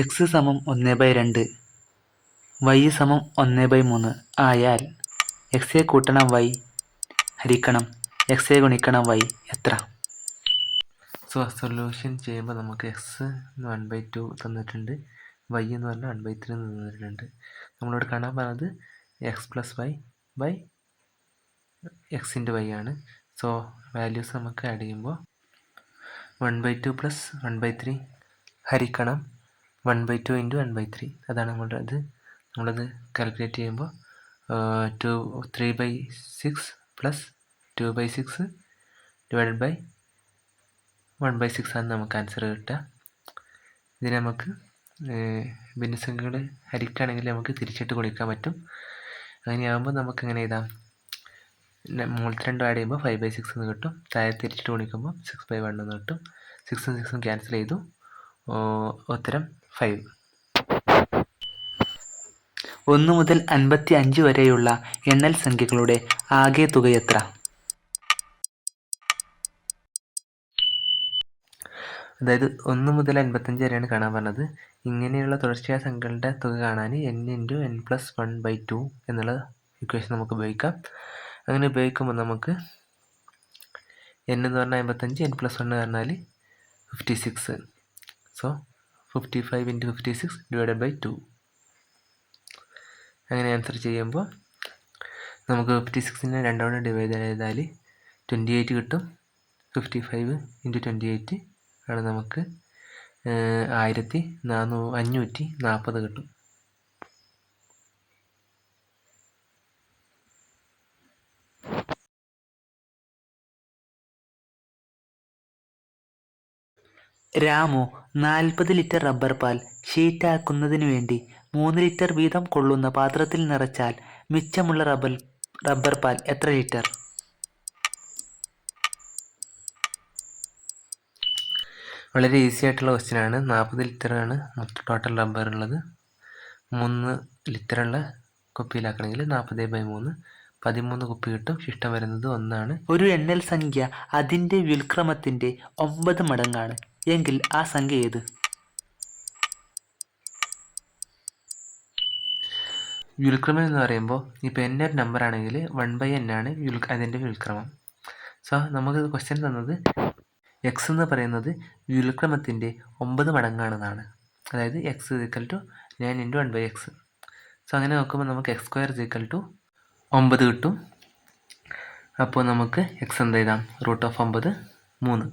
X സമം 1/2 Y സമം 1/3 ആയാൽ എക്സ് കൂട്ടണം വൈ ഹരിക്കണം എക്സ് ഗുണിക്കണം വൈ എത്ര? സോ സൊല്യൂഷൻ ചെയ്യുമ്പോൾ നമുക്ക് എക്സ് 1/2 തന്നിട്ടുണ്ട്, വൈ എന്ന് പറഞ്ഞാൽ 1/3 തന്നിട്ടുണ്ട്. നമ്മളോട് കാണാൻ പറഞ്ഞത് x plus y by x into y ആണ്. സോ വാല്യൂസ് നമുക്ക് ആഡ് ചെയ്യുമ്പോൾ 1/2 പ്ലസ് 1/3 ഹരിക്കണം 1/2 ഇൻറ്റു 1/3 അതാണ് നമ്മളത് കാൽക്കുലേറ്റ് ചെയ്യുമ്പോൾ 3/6 പ്ലസ് 2/6 ഡിവൈഡഡ് ബൈ 1/6 ആണ് നമുക്ക് ആൻസർ കിട്ടുക. ഇതിന് നമുക്ക് ഭിന്നസംഖ്യകൾ ഹരിക്കുകയാണെങ്കിൽ നമുക്ക് തിരിച്ചിട്ട് ഗുണിക്കാൻ പറ്റും. അങ്ങനെയാകുമ്പോൾ നമുക്ക് എങ്ങനെ എഴുതാം? മുകളിലത്തെ രണ്ടും ആഡ് ചെയ്യുമ്പോൾ 5/6 എന്ന് കിട്ടും. താഴെ തിരിച്ചിട്ട് ഗുണിക്കുമ്പോൾ 6/1 എന്ന് കിട്ടും. 6ഉം 6ഉം ക്യാൻസൽ ചെയ്തു. ഉത്തരം 5. 1 മുതൽ 55 വരെയുള്ള എണ്ണൽ സംഖ്യകളുടെ ആകെ തുക എത്ര? അതായത് 1 മുതൽ 55 വരെയാണ് കാണാൻ പറഞ്ഞത്. ഇങ്ങനെയുള്ള തുടർച്ചയായ സംഖ്യകളുടെ തുക കാണാൻ n ഇൻറ്റു n പ്ലസ് 1/2 എന്നുള്ള ഇക്വേഷൻ നമുക്ക് ഉപയോഗിക്കാം. അങ്ങനെ ഉപയോഗിക്കുമ്പോൾ നമുക്ക് n എന്ന് പറഞ്ഞാൽ 55, n പ്ലസ് 1 പറഞ്ഞാൽ 56. So 55 into 56 divided by 2. അങ്ങനെ ആൻസർ ചെയ്യുമ്പോൾ നമുക്ക് 56നെ 2 കൊണ്ട് ഡിവൈഡ് ചെയ്താൽ 28 കിട്ടും. 55 ഇൻറ്റു 28 ആണ് നമുക്ക് 1540 കിട്ടും. രാമു 40 ലിറ്റർ റബ്ബർ പാൽ ഷീറ്റാക്കുന്നതിനു വേണ്ടി 3 ലിറ്റർ വീതം കൊള്ളുന്ന പാത്രത്തിൽ നിറച്ചാൽ മിച്ചമുള്ള റബ്ബർ പാൽ എത്ര ലിറ്റർ? വളരെ ഈസി ആയിട്ടുള്ള ക്വസ്റ്റ്യനാണ്. 40 ലിറ്ററാണ് ടോട്ടൽ റബ്ബർ ഉള്ളത്. 3 ലിറ്ററുള്ള കുപ്പിയിലാക്കണമെങ്കിൽ 40/3 13 കുപ്പി കിട്ടും. ശിഷ്ടം വരുന്നത് 1 ആണ്. ഒരു എണ്ണൽ സംഖ്യ അതിൻ്റെ വ്യുൽക്രമത്തിൻ്റെ 9 മടങ്ങാണ് എങ്കിൽ ആ സംഖ്യ ഏത്? വ്യുൽക്രമം എന്ന് പറയുമ്പോൾ ഇപ്പോൾ n ഒരു നമ്പർ ആണെങ്കിൽ 1/n ആണ് അതിൻ്റെ വ്യുൽക്രമം. സോ നമുക്ക് ക്വസ്റ്റ്യൻ തന്നത് എക്സ് എന്ന് പറയുന്നത് വ്യുൽക്രമത്തിൻ്റെ 9 മടങ്ങാണെന്നാണ്. അതായത് x equal to 9 into 1/x. So അങ്ങനെ നോക്കുമ്പോൾ നമുക്ക് x² ഈക്വൽ ടു 9 കിട്ടും. അപ്പോൾ നമുക്ക് എക്സ് എന്ത് എഴുതാം? √9 3.